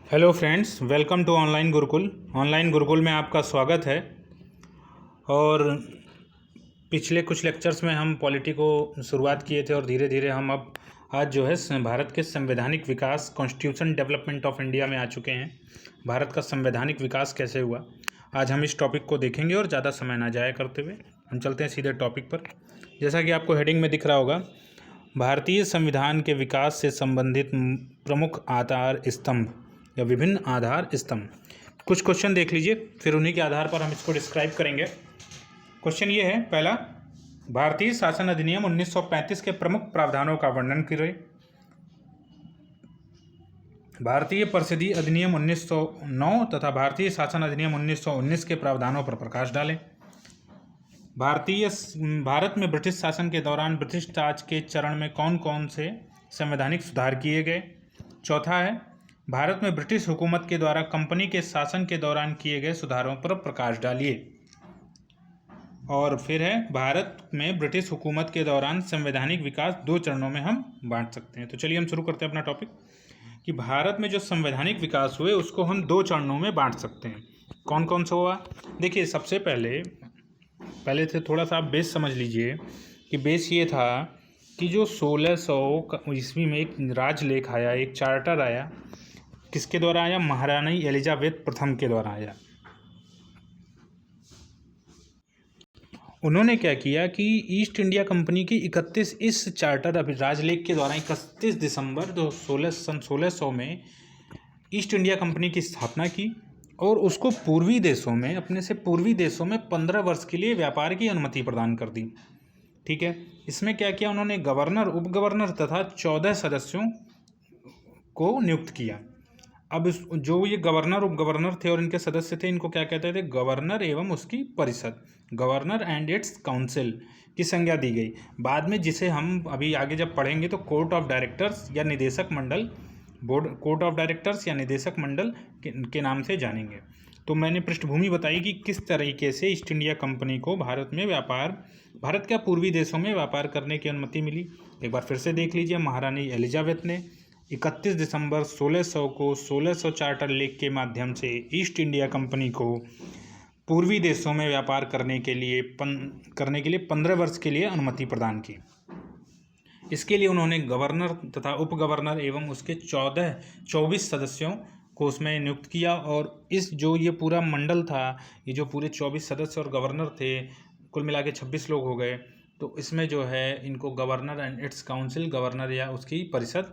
Hello friends, welcome to online Gurukul. Online Gurukul में आपका स्वागत है। और पिछले कुछ लेक्चर्स में हम पॉलिटी को शुरुआत किए थे और धीरे धीरे हम अब आज जो है भारत के संवैधानिक विकास, कॉन्स्टिट्यूशन डेवलपमेंट ऑफ इंडिया में आ चुके हैं। भारत का संवैधानिक विकास कैसे हुआ, आज हम इस टॉपिक को देखेंगे। और ज़्यादा समय ना जाया करते हुए हम चलते हैं सीधे टॉपिक पर। जैसा कि आपको हेडिंग में दिख रहा होगा, भारतीय संविधान के विकास से संबंधित प्रमुख आधार स्तंभ या विभिन्न आधार स्तंभ। कुछ क्वेश्चन देख लीजिए, फिर उन्हीं के आधार पर हम इसको डिस्क्राइब करेंगे। क्वेश्चन ये है, पहला, भारतीय शासन अधिनियम 1935 के प्रमुख प्रावधानों का वर्णन करें। भारतीय परिषदीय अधिनियम 1909 तथा भारतीय शासन अधिनियम 1919 के प्रावधानों पर प्रकाश डालें। भारत में ब्रिटिश शासन के दौरान ब्रिटिश राज के चरण में कौन कौन से संवैधानिक सुधार किए गए। चौथा है, भारत में ब्रिटिश हुकूमत के द्वारा कंपनी के शासन के दौरान किए गए सुधारों पर प्रकाश डालिए। और फिर है, भारत में ब्रिटिश हुकूमत के दौरान संवैधानिक विकास दो चरणों में हम बांट सकते हैं। तो चलिए हम शुरू करते हैं अपना टॉपिक कि भारत में जो संवैधानिक विकास हुए उसको हम दो चरणों में बांट सकते हैं। कौन कौन सा हुआ? देखिए, सबसे पहले से थोड़ा सा आप बेस समझ लीजिए कि बेस ये था कि जो 1600 ईस्वी में एक राजलेख आया, एक चार्टर आया। किसके द्वारा आया? महारानी एलिजाबेथ प्रथम के द्वारा आया। उन्होंने क्या किया कि ईस्ट इंडिया कंपनी की 31 इस चार्टर अभी राजलेख के द्वारा 31 दिसंबर 1600 में ईस्ट इंडिया कंपनी की स्थापना की और उसको पूर्वी देशों में, अपने से पूर्वी देशों में 15 वर्ष के लिए व्यापार की अनुमति प्रदान कर दी। ठीक है, इसमें क्या किया उन्होंने? गवर्नर, उप गवर्नर तथा 14 सदस्यों को नियुक्त किया। अब जो ये गवर्नर, उप गवर्नर थे और इनके सदस्य थे, इनको क्या कहते थे? गवर्नर एवं उसकी परिषद, गवर्नर एंड इट्स काउंसिल की संज्ञा दी गई। बाद में जिसे हम अभी आगे जब पढ़ेंगे तो कोर्ट ऑफ डायरेक्टर्स या निदेशक मंडल, बोर्ड कोर्ट ऑफ डायरेक्टर्स या निदेशक मंडल के नाम से जानेंगे। तो मैंने पृष्ठभूमि बताई कि किस तरीके से ईस्ट इंडिया कंपनी को भारत में व्यापार, भारत के पूर्वी देशों में व्यापार करने की अनुमति मिली। एक बार फिर से देख लीजिए, महारानी एलिजाबेथ ने 31 दिसंबर 1600 को 1600 चार्टर लेख के माध्यम से ईस्ट इंडिया कंपनी को पूर्वी देशों में व्यापार करने के लिए 15 वर्ष के लिए अनुमति प्रदान की। इसके लिए उन्होंने गवर्नर तथा उप गवर्नर एवं उसके 24 सदस्यों को उसमें नियुक्त किया। और इस जो ये पूरा मंडल था, ये जो पूरे 24 सदस्य और गवर्नर थे, कुल मिला के 26 लोग हो गए। तो इसमें जो है इनको governor and it's council, governor या उसकी परिषद,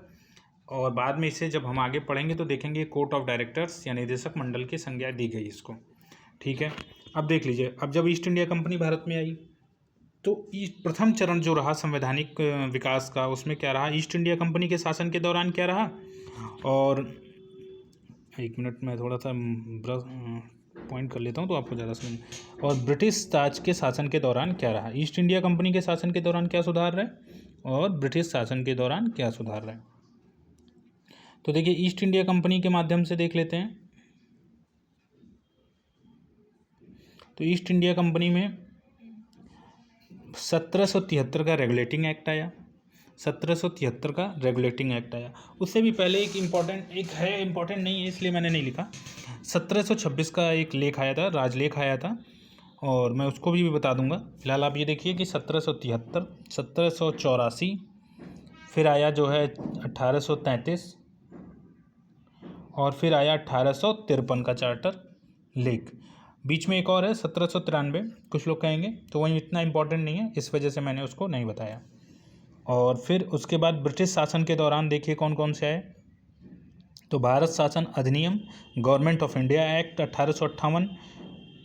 और बाद में इसे जब हम आगे पढ़ेंगे तो देखेंगे कोर्ट ऑफ डायरेक्टर्स या निदेशक मंडल की संज्ञा दी गई इसको। ठीक है, अब देख लीजिए, अब जब ईस्ट इंडिया कंपनी भारत में आई तो प्रथम चरण जो रहा संवैधानिक विकास का, उसमें क्या रहा? ईस्ट इंडिया कंपनी के शासन के दौरान क्या रहा? और एक मिनट में थोड़ा सा पॉइंट कर लेता हूँ तो आपको ज़्यादा समझ। और ब्रिटिश राज के शासन के दौरान क्या रहा? ईस्ट इंडिया कंपनी के शासन के दौरान क्या सुधार रहे और ब्रिटिश शासन के दौरान क्या सुधार रहे। तो देखिए, ईस्ट इंडिया कंपनी के माध्यम से देख लेते हैं। तो ईस्ट इंडिया कंपनी में 1773 का रेगुलेटिंग एक्ट आया। 1773 का रेगुलेटिंग एक्ट आया। उससे भी पहले एक इम्पोर्टेंट नहीं है इसलिए मैंने नहीं लिखा। 1726 का एक लेख आया था, राजलेख आया था, और मैं उसको भी बता दूंगा। फिलहाल आप ये देखिए कि 1773, 1784, फिर आया जो है 1833, और फिर आया 1853 का चार्टर लेख। बीच में एक और है 1793, कुछ लोग कहेंगे, तो वही इतना इम्पोर्टेंट नहीं है, इस वजह से मैंने उसको नहीं बताया। और फिर उसके बाद ब्रिटिश शासन के दौरान देखिए कौन कौन से आए। तो भारत शासन अधिनियम, गवर्नमेंट ऑफ इंडिया एक्ट 1858,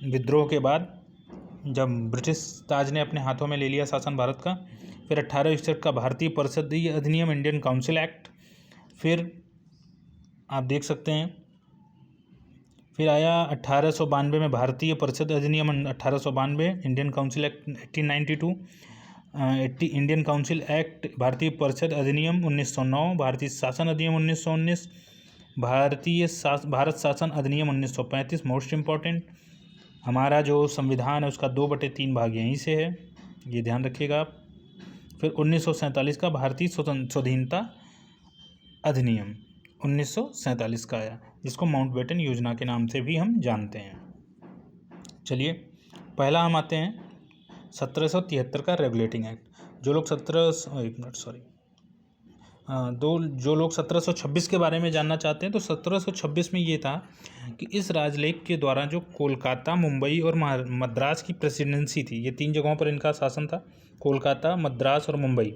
विद्रोह के बाद जब ब्रिटिश ताज ने अपने हाथों में ले लिया शासन भारत का। फिर 1861 का भारतीय परिषदीय अधिनियम, इंडियन काउंसिल एक्ट। फिर आप देख सकते हैं, फिर आया 1892 में भारतीय परिषद अधिनियम 1892, Indian council act 1892, Indian council act, भारतीय परिषद अधिनियम 1909, भारतीय शासन अधिनियम 1919, भारत शासन अधिनियम 1935। मोस्ट इम्पॉर्टेंट, हमारा जो संविधान है उसका 2/3 भाग यहीं से है, ये ध्यान रखिएगा आप। फिर 1947 का भारतीय स्वाधीनता अधिनियम 1947 का आया। जिसको माउंटबेटन योजना के नाम से भी हम जानते हैं। चलिए पहला हम आते हैं 1773 का रेगुलेटिंग एक्ट। जो लोग 1726 के बारे में जानना चाहते हैं तो 1726 में ये था कि इस राजलेख के द्वारा जो कोलकाता, मुंबई और मद्रास की प्रेसिडेंसी थी, ये 3 जगहों पर इनका शासन था, कोलकाता, मद्रास और मुंबई।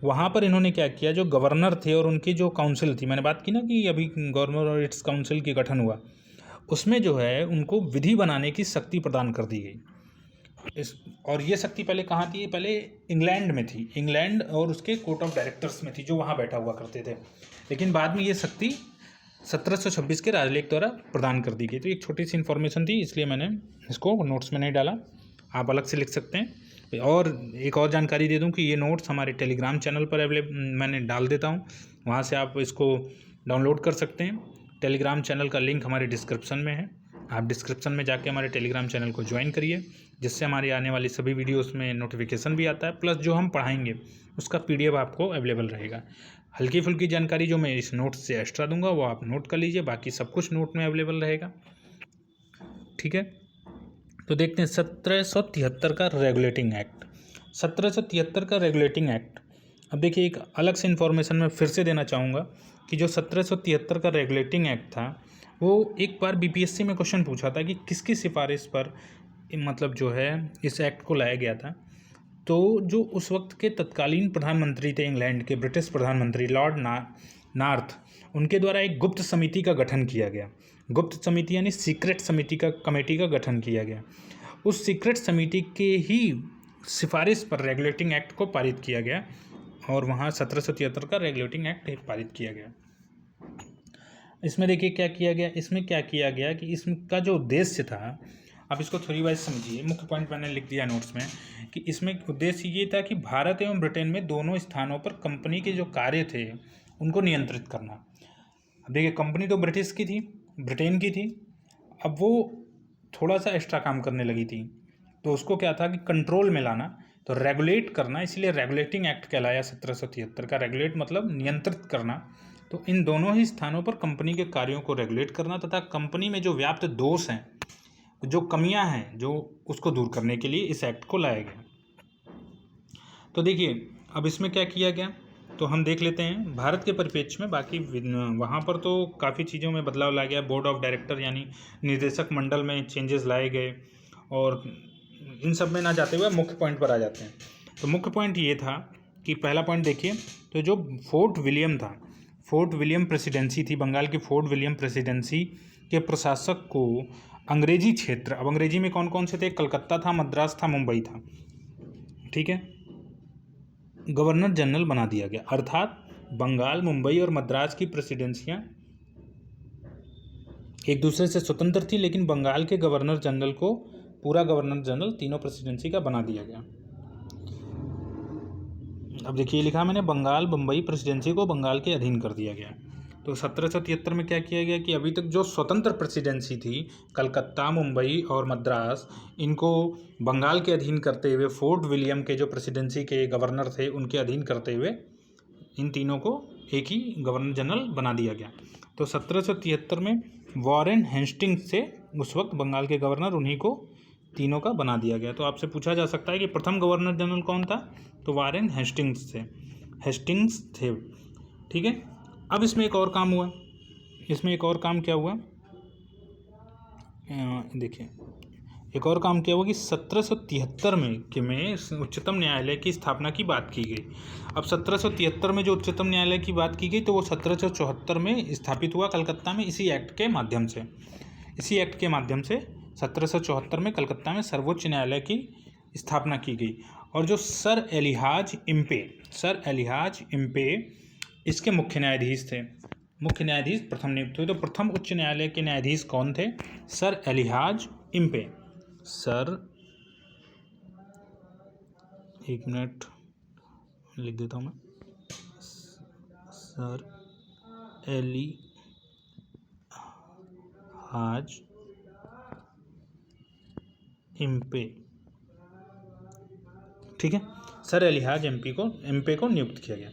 वहाँ पर इन्होंने क्या किया, जो गवर्नर थे और उनकी जो काउंसिल थी, मैंने बात की ना कि अभी गवर्नर और इट्स काउंसिल की गठन हुआ, उसमें जो है उनको विधि बनाने की शक्ति प्रदान कर दी गई। और ये शक्ति पहले कहाँ थी, पहले इंग्लैंड में थी, इंग्लैंड और उसके कोर्ट ऑफ डायरेक्टर्स में थी, जो वहाँ बैठा हुआ करते थे। लेकिन बाद में ये शक्ति 1726 के राजलेख द्वारा प्रदान कर दी गई। तो एक छोटी सी इन्फॉर्मेशन थी, इसलिए मैंने इसको नोट्स में नहीं डाला, आप अलग से लिख सकते हैं। और एक और जानकारी दे दूं कि ये नोट्स हमारे टेलीग्राम चैनल पर मैंने डाल देता हूँ, वहाँ से आप इसको डाउनलोड कर सकते हैं। टेलीग्राम चैनल का लिंक हमारे डिस्क्रिप्शन में है, आप डिस्क्रिप्शन में जाके हमारे टेलीग्राम चैनल को ज्वाइन करिए, जिससे हमारी आने वाली सभी वीडियोस में नोटिफिकेशन भी आता है, प्लस जो हम पढ़ाएंगे उसका PDF आपको अवेलेबल रहेगा। हल्की फुल्की जानकारी जो मैं इस नोट से एक्स्ट्रा दूंगा वो आप नोट कर लीजिए, बाकी सब कुछ नोट में अवेलेबल रहेगा। ठीक है, तो देखते हैं 1773 का रेगुलेटिंग एक्ट। 1773 का रेगुलेटिंग एक्ट, अब देखिए एक अलग से इन्फॉर्मेशन मैं फिर से देना चाहूँगा कि जो 1773 का रेगुलेटिंग एक्ट था वो एक बार BPSC में क्वेश्चन पूछा था कि किसकी सिफारिश पर मतलब जो है इस एक्ट को लाया गया था। तो जो उस वक्त के तत्कालीन प्रधानमंत्री थे इंग्लैंड के, ब्रिटिश प्रधानमंत्री लॉर्ड नॉर्थ, उनके द्वारा एक गुप्त समिति का गठन किया गया। गुप्त समिति यानी सीक्रेट समिति का कमेटी का गठन किया गया। उस सीक्रेट समिति के ही सिफारिश पर रेगुलेटिंग एक्ट को पारित किया गया और वहाँ 1773 का रेगुलेटिंग एक्ट पारित किया गया। इसमें देखिए क्या किया गया, इसमें क्या किया गया कि इसका जो उद्देश्य था, आप इसको थोड़ी वाइज समझिए, मुख्य पॉइंट मैंने लिख दिया नोट्स में कि इसमें उद्देश्य ये था कि भारत एवं ब्रिटेन में दोनों स्थानों पर कंपनी के जो कार्य थे उनको नियंत्रित करना। अब देखिए कंपनी तो ब्रिटिश की थी, ब्रिटेन की थी, अब वो थोड़ा सा एक्स्ट्रा काम करने लगी थी, तो उसको क्या था कि कंट्रोल में लाना, तो रेगुलेट करना, इसलिए रेगुलेटिंग एक्ट कहलाया 1773 का। रेगुलेट मतलब नियंत्रित करना, तो इन दोनों ही स्थानों पर कंपनी के कार्यों को रेगुलेट करना तथा कंपनी में जो व्याप्त दोष हैं, जो कमियां हैं, जो उसको दूर करने के लिए इस एक्ट को लाया गया। तो देखिए अब इसमें क्या किया गया, तो हम देख लेते हैं भारत के परिप्रेक्ष्य में। बाकी वहाँ पर तो काफ़ी चीज़ों में बदलाव लाया गया, बोर्ड ऑफ डायरेक्टर यानी निर्देशक मंडल में चेंजेस लाए गए, और इन सब में ना जाते हुए मुख्य पॉइंट पर आ जाते हैं। तो मुख्य पॉइंट ये था कि पहला पॉइंट देखिए, तो जो फोर्ट विलियम था, फोर्ट विलियम प्रेसिडेंसी थी, बंगाल की फोर्ट विलियम प्रेसिडेंसी के प्रशासक को अंग्रेजी क्षेत्र, अब अंग्रेजी में कौन कौन से थे, कलकत्ता था, मद्रास था, मुंबई था, ठीक है, गवर्नर जनरल बना दिया गया। अर्थात बंगाल, मुंबई और मद्रास की प्रेसिडेंसियां एक दूसरे से स्वतंत्र थी, लेकिन बंगाल के गवर्नर जनरल को पूरा गवर्नर जनरल तीनों प्रेसिडेंसी का बना दिया गया। अब देखिए लिखा मैंने, बंगाल मुंबई प्रेसिडेंसी को बंगाल के अधीन कर दिया गया। तो 1773 में क्या किया गया कि अभी तक जो स्वतंत्र प्रेसिडेंसी थी, कलकत्ता, मुंबई और मद्रास, इनको बंगाल के अधीन करते हुए, फोर्ट विलियम के जो प्रेसिडेंसी के गवर्नर थे उनके अधीन करते हुए इन तीनों को एक ही गवर्नर जनरल बना दिया गया। तो 1773 में वॉरेन हेस्टिंग्स से उस वक्त बंगाल के गवर्नर, उन्हीं को तीनों का बना दिया गया। तो आपसे पूछा जा सकता है कि प्रथम गवर्नर जनरल कौन था, तो वॉरेन हेस्टिंग्स थे, ठीक है। अब इसमें एक और काम हुआ, इसमें एक और काम क्या हुआ, देखिए एक और काम क्या हुआ कि 1773 में उच्चतम न्यायालय की स्थापना की बात की गई। अब 1773 में जो उच्चतम न्यायालय की बात की गई तो वो 1774 में स्थापित हुआ कलकत्ता में, इसी एक्ट के माध्यम से। 1774 में कलकत्ता में सर्वोच्च न्यायालय की स्थापना की गई। और जो सर एलिहाज इम्पे इसके मुख्य न्यायाधीश थे, मुख्य न्यायाधीश प्रथम नियुक्त हुए। तो प्रथम उच्च न्यायालय के न्यायाधीश कौन थे, सर एलिहाज इम्पे। सर, एक मिनट लिख देता हूँ मैं, सर एलिहाज इम्पे, ठीक है, सर एलिहाज इम्पे को नियुक्त किया गया।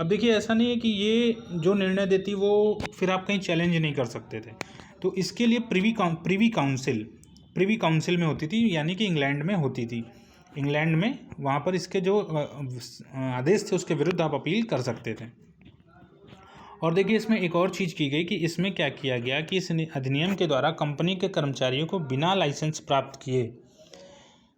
अब देखिए ऐसा नहीं है कि ये जो निर्णय देती वो फिर आप कहीं चैलेंज नहीं कर सकते थे, तो इसके लिए प्रिवी काउंसिल में होती थी, यानी कि इंग्लैंड में होती थी। इंग्लैंड में वहाँ पर इसके जो आदेश थे उसके विरुद्ध आप अपील कर सकते थे। और देखिए इसमें एक और चीज़ की गई कि इसमें क्या किया गया कि इस अधिनियम के द्वारा कंपनी के कर्मचारियों को बिना लाइसेंस प्राप्त किए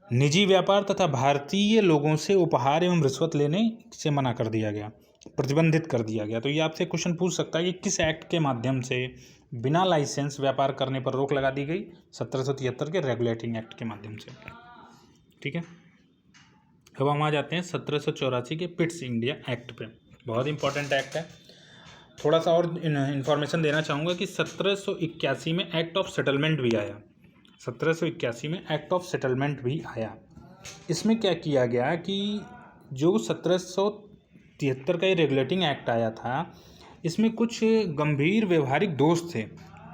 निजी व्यापार तथा भारतीय लोगों से उपहार एवं रिश्वत लेने से मना कर दिया गया, प्रतिबंधित कर दिया गया। तो ये आपसे क्वेश्चन पूछ सकता है कि किस एक्ट के माध्यम से बिना लाइसेंस व्यापार करने पर रोक लगा दी गई? 1773 के रेगुलेटिंग एक्ट के माध्यम से। ठीक है, अब हम आ जाते हैं 1784 के पिट्स इंडिया एक्ट पे। बहुत इंपॉर्टेंट एक्ट है। थोड़ा सा और इन्फॉर्मेशन देना चाहूँगा कि 1781 में एक्ट ऑफ सेटलमेंट भी आया। 1781 में एक्ट ऑफ सेटलमेंट भी आया। इसमें क्या किया गया कि जो 1773 का ये रेगुलेटिंग एक्ट आया था, इसमें कुछ गंभीर व्यवहारिक दोष थे।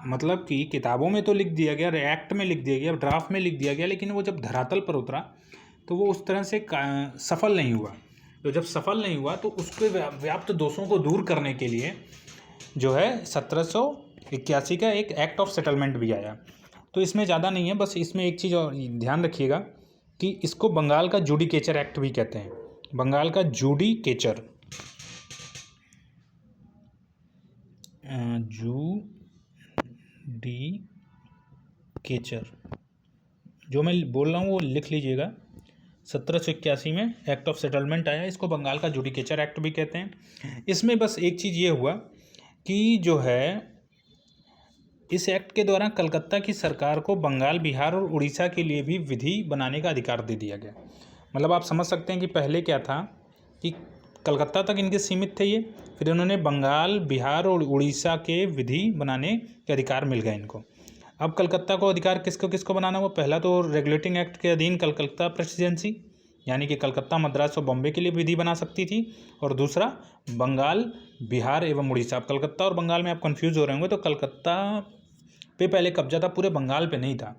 मतलब कि किताबों में तो लिख दिया गया, एक्ट में लिख दिया गया, ड्राफ्ट में लिख दिया गया, लेकिन वो जब धरातल पर उतरा तो वो उस तरह से सफल नहीं हुआ। तो जब सफल नहीं हुआ तो उसके व्याप्त दोषों को दूर करने के लिए जो है 1781 का एक एक्ट ऑफ सेटलमेंट भी आया। तो इसमें ज़्यादा नहीं है, बस इसमें एक चीज़ और ध्यान रखिएगा कि इसको बंगाल का जुडिकेचर एक्ट भी कहते हैं। बंगाल का जुडिकेचर, जो मैं बोल रहा हूँ वो लिख लीजिएगा। 1781 में एक्ट ऑफ सेटलमेंट आया, इसको बंगाल का जुडिकेचर एक्ट भी कहते हैं। इसमें बस एक चीज़ ये हुआ कि जो है इस एक्ट के द्वारा कलकत्ता की सरकार को बंगाल, बिहार और उड़ीसा के लिए भी विधि बनाने का अधिकार दे दिया गया। मतलब आप समझ सकते हैं कि पहले क्या था कि कलकत्ता तक इनके सीमित थे ये, फिर उन्होंने बंगाल, बिहार और उड़ीसा के विधि बनाने के अधिकार मिल गए इनको। अब कलकत्ता को अधिकार किसको किसको बनाना हुआ? पहला तो रेगुलेटिंग एक्ट के अधीन कलकत्ता प्रेसिडेंसी, यानी कि कलकत्ता, मद्रास और बॉम्बे के लिए विधि बना सकती थी, और दूसरा बंगाल, बिहार एवं उड़ीसा। अब कलकत्ता और बंगाल में आप कंफ्यूज हो रहे होंगे, तो कलकत्ता पे पहले कब्जा था, पूरे बंगाल पे नहीं था।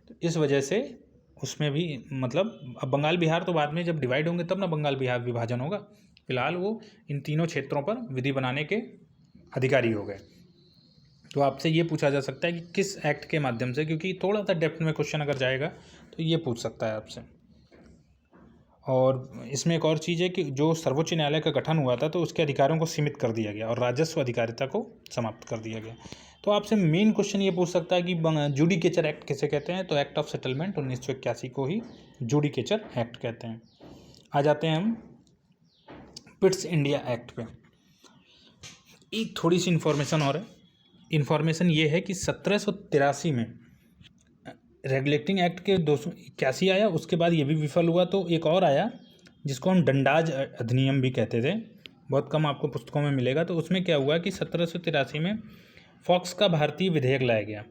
तो इस वजह से उसमें भी मतलब अब बंगाल बिहार तो बाद में जब डिवाइड होंगे तब ना बंगाल बिहार विभाजन होगा। फिलहाल वो इन तीनों क्षेत्रों पर विधि बनाने के अधिकारी हो गए। तो आपसे ये पूछा जा सकता है कि किस एक्ट के माध्यम से, क्योंकि थोड़ा सा डेप्थ में क्वेश्चन अगर जाएगा तो ये पूछ सकता है आपसे। और इसमें एक और चीज़ है कि जो सर्वोच्च न्यायालय का गठन हुआ था तो उसके अधिकारों को सीमित कर दिया गया और राजस्व अधिकारिता को समाप्त कर दिया गया। तो आपसे मेन क्वेश्चन ये पूछ सकता है कि जुडिकेचर एक्ट किसे कहते हैं? तो एक्ट ऑफ सेटलमेंट 1981 को ही जुडिकेचर एक्ट कहते हैं। आ जाते हैं हम पिट्स इंडिया एक्ट पे। एक थोड़ी सी इन्फॉर्मेशन और है। इन्फॉर्मेशन ये है कि 1783 में रेगुलेटिंग एक्ट के 281 आया, उसके बाद ये भी विफल हुआ, तो एक और आया जिसको हम डंडाज अधिनियम भी कहते थे, बहुत कम आपको पुस्तकों में मिलेगा। तो उसमें क्या हुआ कि 1783 में फॉक्स का भारतीय विधेयक लाया गया।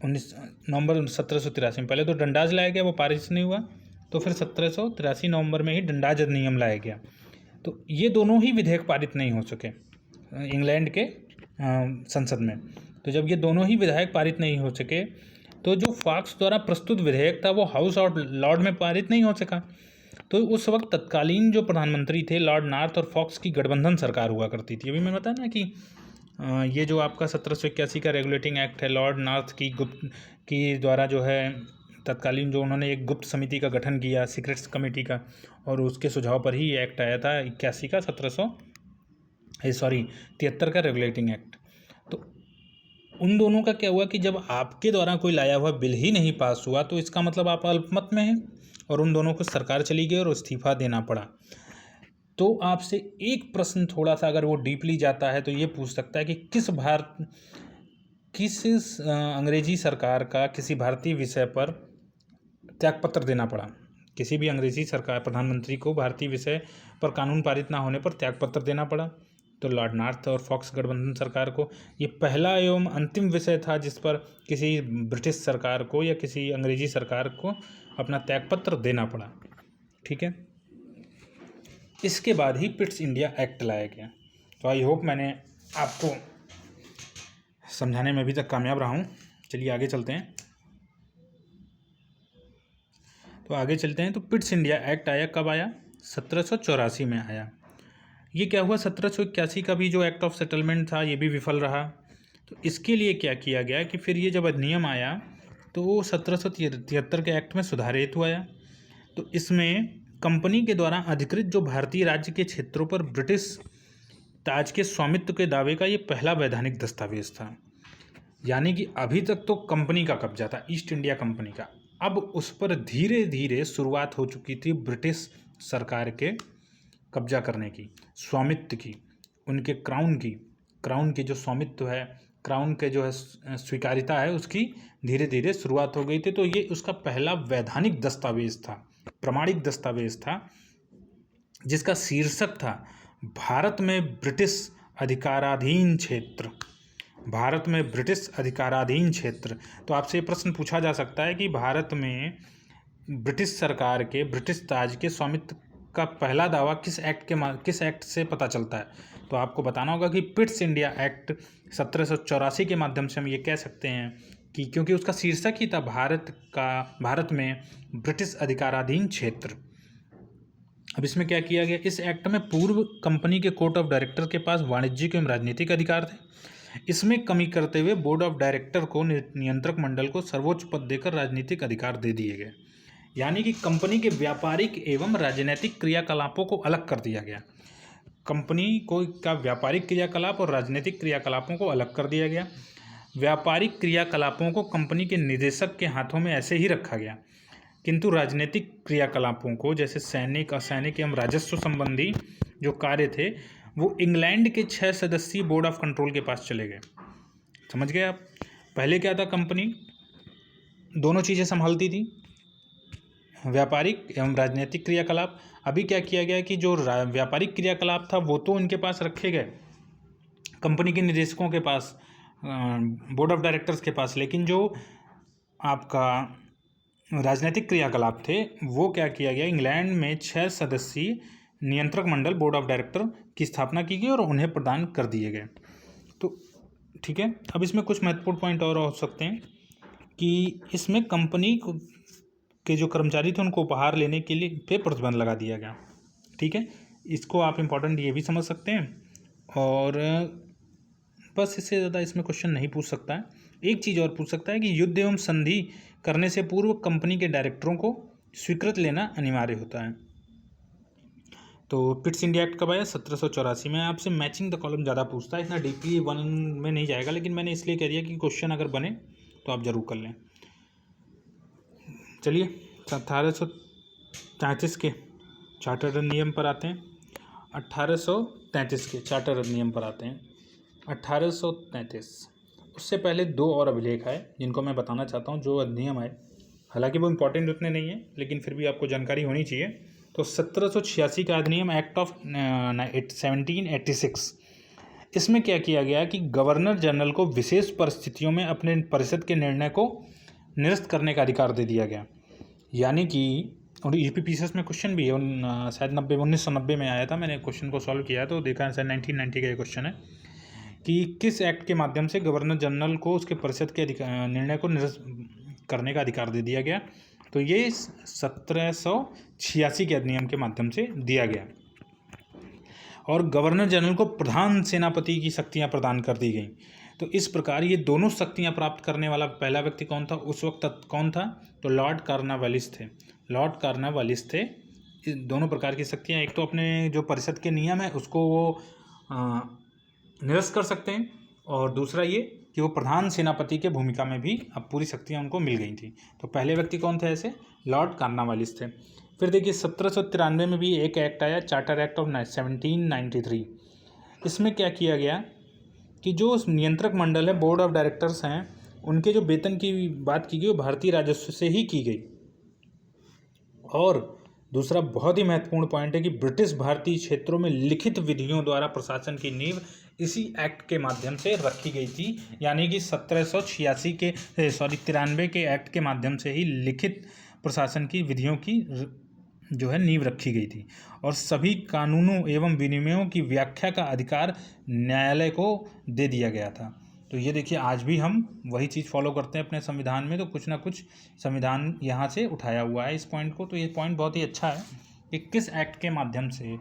19 नवंबर 1783 में पहले तो डंडाज लाया गया, वो पारित नहीं हुआ, तो फिर 1783 नवंबर में ही डंडाज अधिनियम लाया गया। तो ये दोनों ही विधेयक पारित नहीं हो सके इंग्लैंड के संसद में। तो जब ये दोनों ही विधेयक पारित नहीं हो सके तो जो फॉक्स द्वारा प्रस्तुत विधेयक था वो हाउस और लॉर्ड में पारित नहीं हो सका। तो उस वक्त तत्कालीन जो प्रधानमंत्री थे लॉर्ड नॉर्थ और फॉक्स की गठबंधन सरकार हुआ करती थी। अभी मैं बताया ना कि ये जो आपका 1781 का रेगुलेटिंग एक्ट है, लॉर्ड नॉर्थ की द्वारा जो है तत्कालीन जो उन्होंने एक गुप्त समिति का गठन किया, सीक्रेट्स कमेटी का, और उसके सुझाव पर ही ये एक्ट आया था 81 का 73 का रेगुलेटिंग एक्ट। तो उन दोनों का क्या हुआ कि जब आपके द्वारा कोई लाया हुआ बिल ही नहीं पास हुआ तो इसका मतलब आप अल्पमत में हैं, और उन दोनों को सरकार चली गई और इस्तीफा देना पड़ा। तो आपसे एक प्रश्न थोड़ा सा अगर वो डीपली जाता है तो ये पूछ सकता है कि किस अंग्रेजी सरकार का किसी भारतीय विषय पर त्यागपत्र देना पड़ा? किसी भी अंग्रेजी सरकार प्रधानमंत्री को भारतीय विषय पर कानून पारित ना होने पर त्यागपत्र देना पड़ा। तो लॉर्ड नॉर्थ और फॉक्स गठबंधन सरकार को ये पहला एवं अंतिम विषय था जिस पर किसी ब्रिटिश सरकार को या किसी अंग्रेजी सरकार को अपना त्यागपत्र देना पड़ा। ठीक है, इसके बाद ही पिट्स इंडिया एक्ट लाया गया। तो आई होप मैंने आपको समझाने में अभी तक कामयाब रहा हूँ। चलिए आगे चलते हैं। तो पिट्स इंडिया एक्ट आया, कब आया? 1784 में आया। ये क्या हुआ, 1781 का भी जो एक्ट ऑफ सेटलमेंट था ये भी विफल रहा। तो इसके लिए क्या किया गया कि फिर ये जब अधिनियम आया तो वो 1773 के एक्ट में सुधार हेतु आया। तो इसमें कंपनी के द्वारा अधिकृत जो भारतीय राज्य के क्षेत्रों पर ब्रिटिश ताज के स्वामित्व के दावे का ये पहला वैधानिक दस्तावेज था। यानी कि अभी तक तो कंपनी का कब्जा था, ईस्ट इंडिया कंपनी का, अब उस पर धीरे धीरे शुरुआत हो चुकी थी ब्रिटिश सरकार के कब्जा करने की, स्वामित्व की, उनके क्राउन की जो स्वामित्व है, क्राउन के जो है स्वीकारिता है, उसकी धीरे धीरे शुरुआत हो गई थी। तो ये उसका पहला वैधानिक दस्तावेज था, प्रमाणिक दस्तावेज था, जिसका शीर्षक था भारत में ब्रिटिश अधिकाराधीन क्षेत्र। भारत में ब्रिटिश अधिकाराधीन क्षेत्र। तो आपसे ये प्रश्न पूछा जा सकता है कि भारत में ब्रिटिश सरकार के, ब्रिटिश ताज के स्वामित्व का पहला दावा किस एक्ट से पता चलता है। तो आपको बताना होगा कि पिट्स इंडिया एक्ट 1784 के माध्यम से हम ये कह सकते हैं कि क्योंकि उसका शीर्षक ही था भारत में ब्रिटिश अधिकाराधीन क्षेत्र। अब इसमें क्या किया गया, इस एक्ट में पूर्व कंपनी के कोर्ट ऑफ डायरेक्टर के पास वाणिज्यिक एवं राजनीतिक अधिकार थे। इसमें कमी करते हुए बोर्ड ऑफ डायरेक्टर को नियंत्रक मंडल को सर्वोच्च पद देकर राजनीतिक अधिकार दे दिए गए। यानी कि कंपनी के व्यापारिक एवं राजनीतिक क्रियाकलापों को अलग कर दिया गया। कंपनी को का व्यापारिक क्रियाकलाप और राजनीतिक क्रियाकलापों को अलग कर दिया गया। व्यापारिक क्रियाकलापों को कंपनी के निदेशक के हाथों में ऐसे ही रखा गया, किंतु राजनीतिक क्रियाकलापों को, जैसे सैनिक, असैनिक एवं राजस्व संबंधी जो कार्य थे, वो इंग्लैंड के 6 सदस्यीय बोर्ड ऑफ कंट्रोल के पास चले गए। समझ गए आप। पहले क्या था, कंपनी दोनों चीज़ें संभालती थी, व्यापारिक एवं राजनीतिक क्रियाकलाप। अभी क्या किया गया कि जो व्यापारिक क्रियाकलाप था वो तो उनके पास रखे गए, कंपनी के निदेशकों के पास, बोर्ड ऑफ डायरेक्टर्स के पास, लेकिन जो आपका राजनीतिक क्रियाकलाप थे वो क्या किया गया, इंग्लैंड में 6 सदस्यीय नियंत्रक मंडल, बोर्ड ऑफ डायरेक्टर की स्थापना की गई और उन्हें प्रदान कर दिए गए। तो ठीक है, अब इसमें कुछ महत्वपूर्ण पॉइंट और हो सकते हैं कि इसमें कंपनी के जो कर्मचारी थे उनको उपहार लेने के लिए पे प्रतिबंध लगा दिया गया। ठीक है, इसको आप इम्पोर्टेंट ये भी समझ सकते हैं। और बस इससे ज़्यादा इसमें क्वेश्चन नहीं पूछ सकता है। एक चीज़ और पूछ सकता है कि युद्ध एवं संधि करने से पूर्व कंपनी के डायरेक्टरों को स्वीकृत लेना अनिवार्य होता है। तो पिट्स इंडिया एक्ट कब आया, 1784 में। आपसे मैचिंग द कॉलम ज़्यादा पूछता है, इतना डीपली वन में नहीं जाएगा, लेकिन मैंने इसलिए कह दिया कि क्वेश्चन अगर बने तो आप ज़रूर कर लें। चलिए 1833 के चार्टर अधिनियम पर आते हैं। 1833 के चार्टर अधिनियम पर आते हैं। 1833, उससे पहले 2 और अभिलेख आए जिनको मैं बताना चाहता हूँ, जो अधिनियम आए। हालांकि वो इम्पोर्टेंट उतने नहीं है, लेकिन फिर भी आपको जानकारी होनी चाहिए। तो 1786 का अधिनियम, एक्ट ऑफ 1786, इसमें क्या किया गया कि गवर्नर जनरल को विशेष परिस्थितियों में अपने परिषद के निर्णय को निरस्त करने का अधिकार दे दिया गया। यानी कि, और यूपीपीसीएस में क्वेश्चन भी है, शायद 1990 में आया था, मैंने क्वेश्चन को सॉल्व किया तो देखा है, शायद 1990 का ये क्वेश्चन है कि किस एक्ट के माध्यम से गवर्नर जनरल को उसके परिषद के निर्णय को निरस्त करने का अधिकार दे दिया गया। तो ये 1786 के अधिनियम के माध्यम से दिया गया। और गवर्नर जनरल को प्रधान सेनापति की शक्तियाँ प्रदान कर दी गई। तो इस प्रकार ये दोनों शक्तियाँ प्राप्त करने वाला पहला व्यक्ति कौन था उस वक्त, कौन था, तो लॉर्ड कॉर्नवालिस थे। लॉर्ड कॉर्नवालिस थे। दोनों प्रकार की शक्तियाँ, एक तो अपने जो परिषद के नियम है उसको वो निरस्त कर सकते हैं, और दूसरा ये कि वो प्रधान सेनापति के भूमिका में भी अब पूरी शक्तियाँ उनको मिल गई थी। तो पहले व्यक्ति कौन थे ऐसे, लॉर्ड कॉर्नवालिस थे। फिर देखिए 1793 में भी एक एक्ट आया, चार्टर एक्ट ऑफ 1793। इसमें क्या किया गया कि जो नियंत्रक मंडल है, बोर्ड ऑफ डायरेक्टर्स हैं, उनके जो वेतन की बात की गई वो भारतीय राजस्व से ही की गई। और दूसरा बहुत ही महत्वपूर्ण पॉइंट है कि ब्रिटिश भारतीय क्षेत्रों में लिखित विधियों द्वारा प्रशासन की नींव इसी एक्ट के माध्यम से रखी गई थी। यानी कि 1786 के 93 के एक्ट के माध्यम से ही लिखित प्रशासन की विधियों की जो है नींव रखी गई थी। और सभी कानूनों एवं विनियमों की व्याख्या का अधिकार न्यायालय को दे दिया गया था। तो ये देखिए, आज भी हम वही चीज़ फॉलो करते हैं अपने संविधान में। तो कुछ ना कुछ संविधान यहाँ से उठाया हुआ है इस पॉइंट को। तो ये पॉइंट बहुत ही अच्छा है कि किस एक्ट के माध्यम से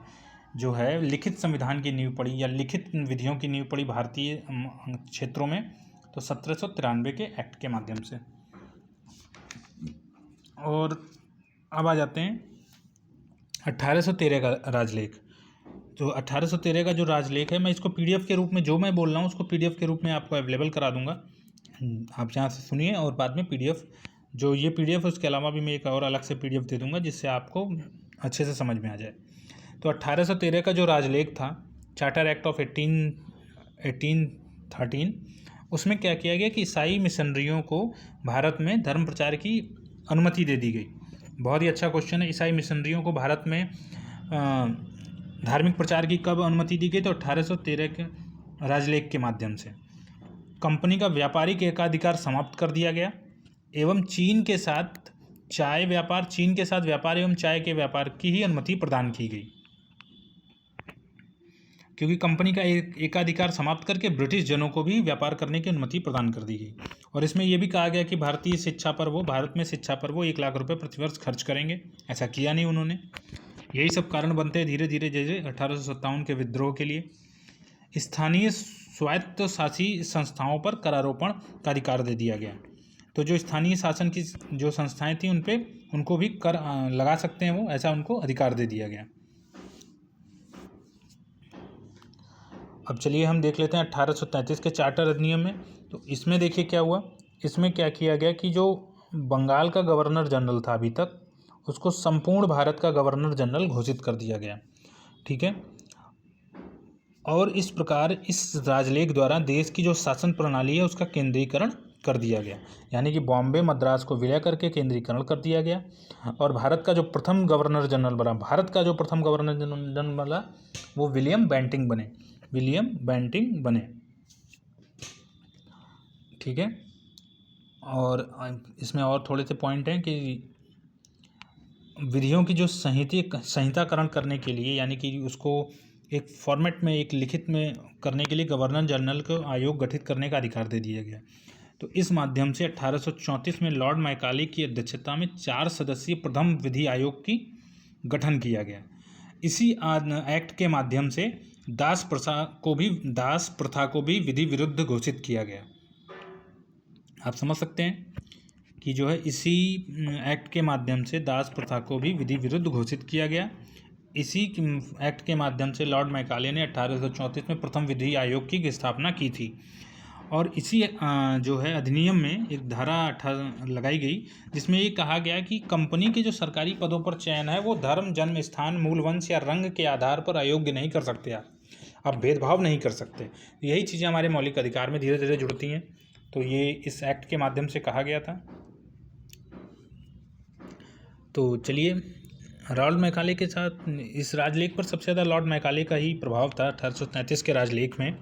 जो है लिखित संविधान की नींव पड़ी या लिखित विधियों की नींव पड़ी भारतीय क्षेत्रों में, तो 1793 के एक्ट के माध्यम से। और अब आ जाते हैं 1813 का राजलेख। तो 1813 का जो राजलेख है, मैं इसको पीडीएफ के रूप में, जो मैं बोल रहा हूँ उसको पीडीएफ के रूप में आपको अवेलेबल करा दूंगा, आप यहाँ से सुनिए और बाद में पीडीएफ, जो ये पीडीएफ है उसके अलावा भी मैं एक और अलग से पीडीएफ दे दूंगा जिससे आपको अच्छे से समझ में आ जाए। तो 1813 का जो राजलेख था, चार्टर एक्ट ऑफ 1813, उसमें क्या किया गया कि ईसाई मिशनरियों को भारत में धर्म प्रचार की अनुमति दे दी गई। बहुत ही अच्छा क्वेश्चन है, ईसाई मिशनरियों को भारत में धार्मिक प्रचार की कब अनुमति दी गई? तो 1813 के राजलेख के माध्यम से। कंपनी का व्यापारिक एकाधिकार समाप्त कर दिया गया एवं चीन के साथ व्यापार एवं चाय के व्यापार की ही अनुमति प्रदान की गई, क्योंकि कंपनी का एकाधिकार समाप्त करके ब्रिटिश जनों को भी व्यापार करने की अनुमति प्रदान कर दी गई। और इसमें यह भी कहा गया कि भारत में शिक्षा पर वो 1 लाख रुपए प्रतिवर्ष खर्च करेंगे। ऐसा किया नहीं उन्होंने। यही सब कारण बनते हैं धीरे धीरे जैसे 1857 के विद्रोह के लिए। स्थानीय स्वायत्त शासी संस्थाओं पर करारोपण का अधिकार दे दिया गया। तो जो स्थानीय शासन की जो संस्थाएं थी उनको भी कर लगा सकते हैं वो, ऐसा उनको अधिकार दे दिया गया। अब चलिए हम देख लेते हैं 1833 के चार्टर अधिनियम में। तो इसमें देखिए क्या हुआ। इसमें क्या किया गया कि जो बंगाल का गवर्नर जनरल था अभी तक, उसको संपूर्ण भारत का गवर्नर जनरल घोषित कर दिया गया। ठीक है। और इस प्रकार इस राजलेख द्वारा देश की जो शासन प्रणाली है उसका केंद्रीकरण कर दिया गया, यानी कि बॉम्बे मद्रास को विलय करके केंद्रीकरण कर दिया गया। और भारत का जो प्रथम गवर्नर जनरल बना वो विलियम बेंटिंक बने। ठीक है। और इसमें और थोड़े से पॉइंट हैं कि विधियों की जो संहिताकरण करने के लिए, यानी कि उसको एक फॉर्मेट में, एक लिखित में करने के लिए गवर्नर जनरल को आयोग गठित करने का अधिकार दे दिया गया। तो इस माध्यम से 1834 में लॉर्ड मैकाले की अध्यक्षता में 4 सदस्यीय प्रथम विधि आयोग की गठन किया गया। इसी एक्ट के माध्यम से दास प्रथा को भी विधि विरुद्ध घोषित किया गया। आप समझ सकते हैं कि जो है इसी एक्ट के माध्यम से दास प्रथा को भी विधि विरुद्ध घोषित किया गया। इसी एक्ट के माध्यम से लॉर्ड मैकाले ने 1834 में प्रथम विधि आयोग की स्थापना की थी। और इसी जो है अधिनियम में एक धारा लगाई गई जिसमें ये कहा गया कि कंपनी के जो सरकारी पदों पर चयन है वो धर्म, जन्म स्थान, मूल वंश या रंग के आधार पर अयोग्य नहीं कर सकते। आप भेदभाव नहीं कर सकते। यही चीज़ें हमारे मौलिक अधिकार में धीरे धीरे जुड़ती हैं। तो ये इस एक्ट के माध्यम से कहा गया था। तो चलिए, लॉर्ड मैकाले के साथ इस राजलेख पर सबसे ज़्यादा लॉर्ड मैकाले का ही प्रभाव था 1833 के राजलेख में।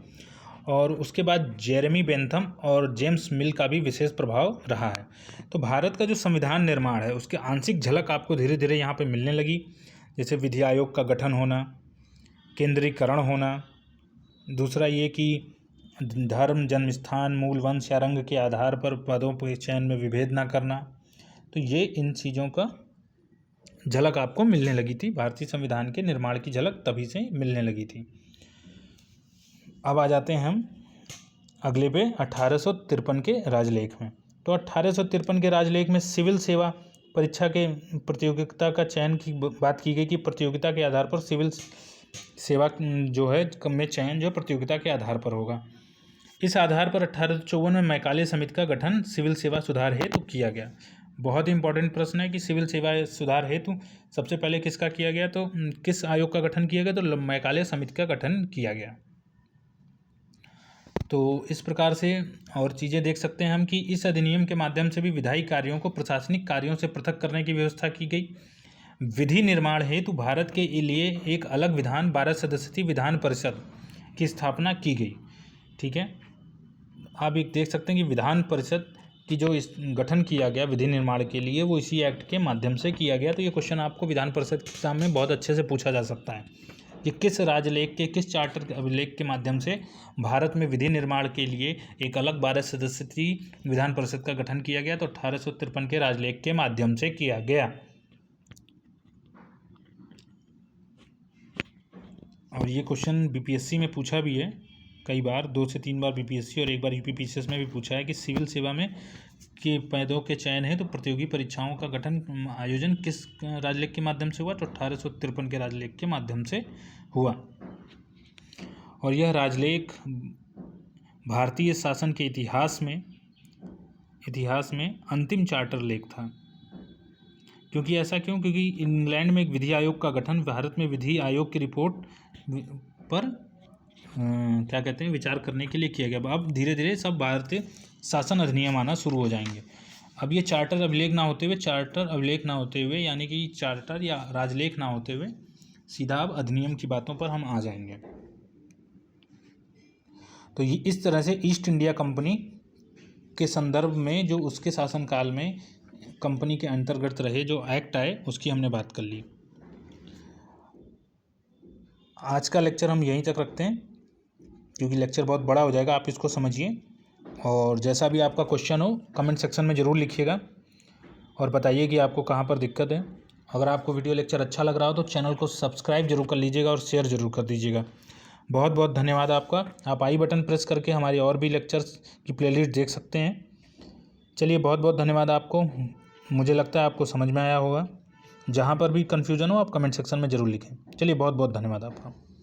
और उसके बाद जेरेमी बेंथम और जेम्स मिल का भी विशेष प्रभाव रहा है। तो भारत का जो संविधान निर्माण है उसके आंशिक झलक आपको धीरे धीरे यहाँ पे मिलने लगी, जैसे विधि आयोग का गठन होना, केंद्रीकरण होना, दूसरा ये कि धर्म, जन्म स्थान, मूल वंश या रंग के आधार पर पदों के चयन में विभेद ना करना। तो ये इन चीज़ों का झलक आपको मिलने लगी थी। भारतीय संविधान के निर्माण की झलक तभी से मिलने लगी थी। अब आ जाते हैं हम अगले पे 1853 के राजलेख में। तो 1853 के राजलेख में सिविल सेवा परीक्षा के प्रतियोगिता का चयन की बात की गई कि प्रतियोगिता के आधार पर सिविल सेवा जो है में चयन जो प्रतियोगिता के आधार पर होगा। इस आधार पर 1854 में मैकाले समिति का गठन सिविल सेवा सुधार हेतु किया गया। बहुत ही इंपॉर्टेंट प्रश्न है कि सिविल सेवा सुधार हेतु सबसे पहले किसका किया गया, तो किस आयोग का गठन किया गया, तो मैकाले समिति का गठन किया गया। तो इस प्रकार से और चीज़ें देख सकते हैं हम कि इस अधिनियम के माध्यम से भी विधायी कार्यों को प्रशासनिक कार्यों से पृथक करने की व्यवस्था की गई। विधि निर्माण हेतु भारत के लिए एक अलग 12 सदस्यीय विधान परिषद की स्थापना की गई। ठीक है। आप एक देख सकते हैं कि विधान परिषद की जो इस गठन किया गया विधि निर्माण के लिए वो इसी एक्ट के माध्यम से किया गया। तो ये क्वेश्चन आपको विधान परिषद के एग्जाम में बहुत अच्छे से पूछा जा सकता है कि किस राजलेख के, किस चार्टर अभिलेख के माध्यम से भारत में विधि निर्माण के लिए एक अलग 12 सदस्यीय विधान परिषद का गठन किया गया। तो 1853 के राजलेख के माध्यम से किया गया। और ये क्वेश्चन बीपीएससी में पूछा भी है कई बार, 2 से 3 बार बीपीएससी और एक बार यूपीपीसीएस में भी पूछा है कि सिविल सेवा में के पदों के चयन है तो प्रतियोगी परीक्षाओं का गठन आयोजन किस राजलेख के माध्यम से हुआ, तो 1853 के राजलेख के माध्यम से हुआ। और यह राजलेख भारतीय शासन के इतिहास में अंतिम चार्टर लेख था। क्योंकि ऐसा क्यों? क्योंकि इंग्लैंड में एक विधि आयोग का गठन भारत में विधि आयोग की रिपोर्ट पर क्या कहते हैं विचार करने के लिए किया गया। अब धीरे धीरे सब भारतीय शासन अधिनियम आना शुरू हो जाएंगे। अब ये चार्टर अभिलेख ना होते हुए यानी कि चार्टर या राजलेख ना होते हुए सीधा अब अधिनियम की बातों पर हम आ जाएंगे। तो ये इस तरह से ईस्ट इंडिया कंपनी के संदर्भ में जो उसके शासनकाल में कंपनी के अंतर्गत रहे जो एक्ट आए उसकी हमने बात कर ली। आज का लेक्चर हम यहीं तक रखते हैं क्योंकि लेक्चर बहुत बड़ा हो जाएगा, आप इसको समझिए। और जैसा भी आपका क्वेश्चन हो कमेंट सेक्शन में ज़रूर लिखिएगा और बताइए कि आपको कहाँ पर दिक्कत है। अगर आपको वीडियो लेक्चर अच्छा लग रहा हो तो चैनल को सब्सक्राइब जरूर कर लीजिएगा और शेयर ज़रूर कर दीजिएगा। बहुत बहुत धन्यवाद आपका। आप आई बटन प्रेस करके हमारी और भी लेक्चर्स की प्लेलिस्ट देख सकते हैं। चलिए, बहुत बहुत धन्यवाद आपको। मुझे लगता है आपको समझ में आया होगा। जहाँ पर भी कन्फ्यूज़न हो आप कमेंट सेक्शन में ज़रूर लिखें। चलिए, बहुत बहुत धन्यवाद आपका।